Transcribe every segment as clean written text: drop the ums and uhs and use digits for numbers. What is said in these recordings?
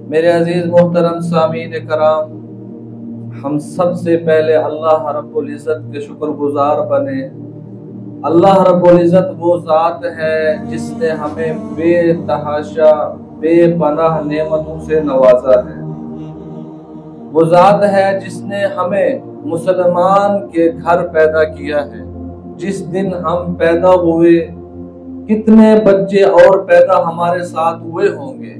میرے عزیز محترم سامعین کرام، ہم سب سے پہلے اللہ رب العزت کے شکر گزار بنے۔ اللہ رب العزت وہ ذات ہے جس نے ہمیں بے تحاشا بے پناہ نعمتوں سے نوازا ہے۔ وہ ذات ہے جس نے ہمیں مسلمان کے گھر پیدا کیا ہے۔ جس دن ہم پیدا ہوئے کتنے بچے اور پیدا ہمارے ساتھ ہوئے ہوں گے،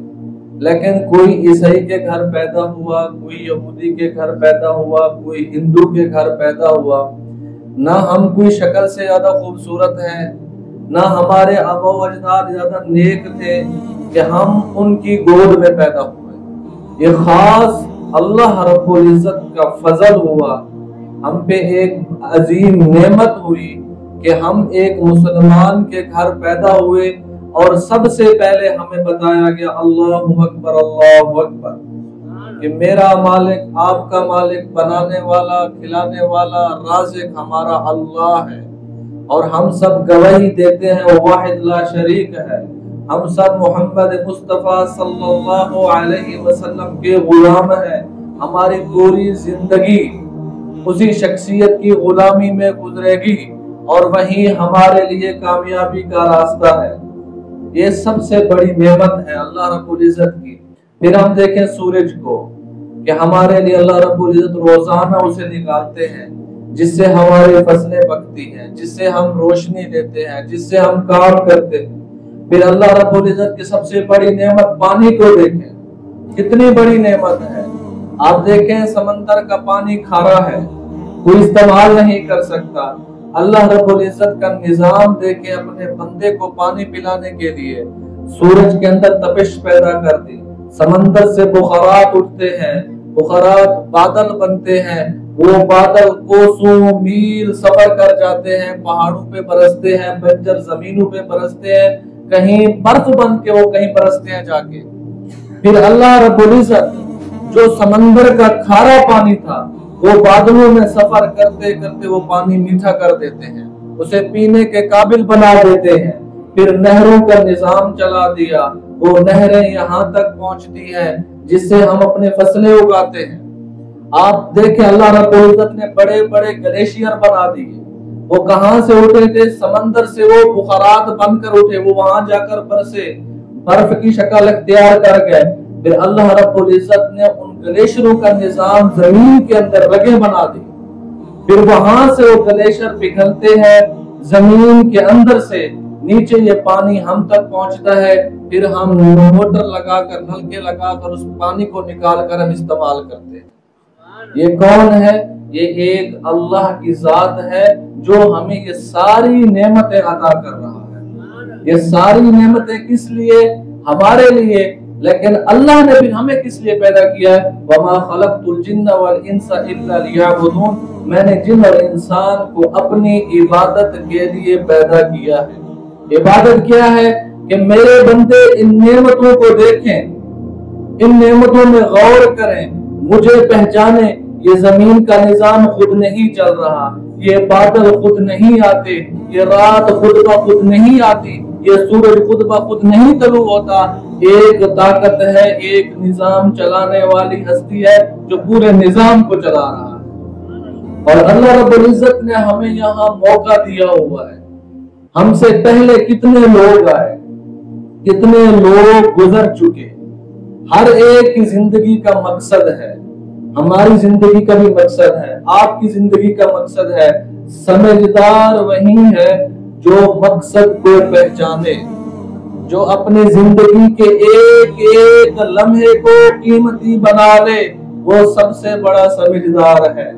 لیکن کوئی عیسائی کے گھر پیدا ہوا، کوئی یہودی کے گھر پیدا ہوا، کوئی ہندو کے گھر پیدا ہوا۔ نہ ہم کوئی شکل سے زیادہ خوبصورت ہیں، نہ ہمارے آبا و اجداد زیادہ نیک تھے کہ ہم ان کی گود میں پیدا ہوئے۔ یہ خاص اللہ رب العزت کا فضل ہوا، ہم پہ ایک عظیم نعمت ہوئی کہ ہم ایک مسلمان کے گھر پیدا ہوئے، اور سب سے پہلے ہمیں بتایا گیا اللہ اکبر کہ میرا مالک، آپ کا مالک، بنانے والا، کھلانے والا، رازق ہمارا اللہ ہے، اور ہم سب گواہی دیتے ہیں وہ واحد لا شریک ہے۔ ہم سب محمد مصطفیٰ صلی اللہ علیہ وسلم کے غلام ہیں۔ ہماری پوری زندگی اسی شخصیت کی غلامی میں گزرے گی، اور وہی ہمارے لیے کامیابی کا راستہ ہے۔ یہ سب سے بڑی نعمت ہے اللہ رب العزت کی۔ پھر ہم دیکھیں سورج کو کہ ہمارے لیے اللہ رب العزت روزانہ اسے نکالتے ہیں، جس سے ہماری فصلیں پکتی ہیں، جس سے ہم روشنی دیتے ہیں، جس سے ہم کام کرتے ہیں۔ پھر اللہ رب العزت کی سب سے بڑی نعمت پانی کو دیکھیں، کتنی بڑی نعمت ہے۔ آپ دیکھیں سمندر کا پانی کھارا ہے، کوئی استعمال نہیں کر سکتا۔ اللہ رب العزت کا نظام دیکھیں، اپنے بندے کو پانی پلانے کے لیے سورج کے اندر تپش پیدا کر دی، سمندر سے بخارات اٹھتے ہیں، بخارات بادل بنتے ہیں، وہ بادل کوسوں میل سفر کر جاتے ہیں، پہاڑوں پہ برستے ہیں، بنجر زمینوں پہ برستے ہیں، کہیں برف بن کے وہ کہیں برستے ہیں جا کے۔ پھر اللہ رب العزت جو سمندر کا کھارا پانی تھا، وہ بادلوں میں سفر کرتے کرتے وہ پانی میٹھا کر دیتے ہیں، اسے پینے کے قابل بنا دیتے ہیں۔ پھر نہروں کا نظام چلا دیا، وہ نہریں یہاں تک پہنچتی ہیں جس سے ہم اپنے فصلیں اگاتے ہیں۔ آپ دیکھیں اللہ رب العزت نے بڑے بڑے گلیشیئر بنا دیے، وہ کہاں سے اٹھے تھے؟ سمندر سے وہ بخارات بن کر اٹھے، وہ وہاں جا کر برسے، برف کی شکل اختیار کر گئے۔ پھر اللہ رب العزت نے ان گلیشیروں کا نظام زمین کے اندر رگیں بنا دی، پھر وہاں سے وہ گلیشیر پگھلتے ہیں زمین کے اندر سے نیچے، یہ پانی ہم تک پہنچتا ہے، پھر ہم موٹر لگا کر، نلکے لگا کر اس پانی کو نکال کر ہم استعمال کرتے ہیں۔ یہ کون ہے؟ یہ ایک اللہ کی ذات ہے جو ہمیں یہ ساری نعمتیں عطا کر رہا ہے۔ یہ ساری نعمتیں کس لیے؟ ہمارے لیے، لیکن اللہ نے بھی ہمیں کس لیے پیدا کیا ہے؟ وَمَا خَلَقْتُ الْجِنَّ وَالْإِنسَ إِلَّا لِيَعْبُدُونَ، میں نے جن اور انسان کو اپنی عبادت کے لیے پیدا کیا ہے۔ عبادت کیا ہے؟ کہ میرے بندے ان نعمتوں کو دیکھیں، ان نعمتوں میں غور کریں، مجھے پہچانیں۔ یہ زمین کا نظام خود نہیں چل رہا، یہ بادل خود نہیں آتے، یہ رات خود بخود نہیں آتی، یہ سورج خود بخود نہیں طلوع ہوتا۔ ایک طاقت ہے، ایک نظام چلانے والی ہستی ہے جو پورے نظام کو چلا رہا ہے، اور اللہ رب العزت نے ہمیں یہاں موقع دیا ہوا ہے۔ ہم سے پہلے کتنے لوگ آئے، کتنے لوگ گزر چکے، ہر ایک کی زندگی کا مقصد ہے، ہماری زندگی کا بھی مقصد ہے، آپ کی زندگی کا مقصد ہے۔ سمجھدار وہی ہے جو مقصد کو پہچانے، جو اپنی زندگی کے ایک ایک لمحے کو قیمتی بنا لے، وہ سب سے بڑا سمجھدار ہے۔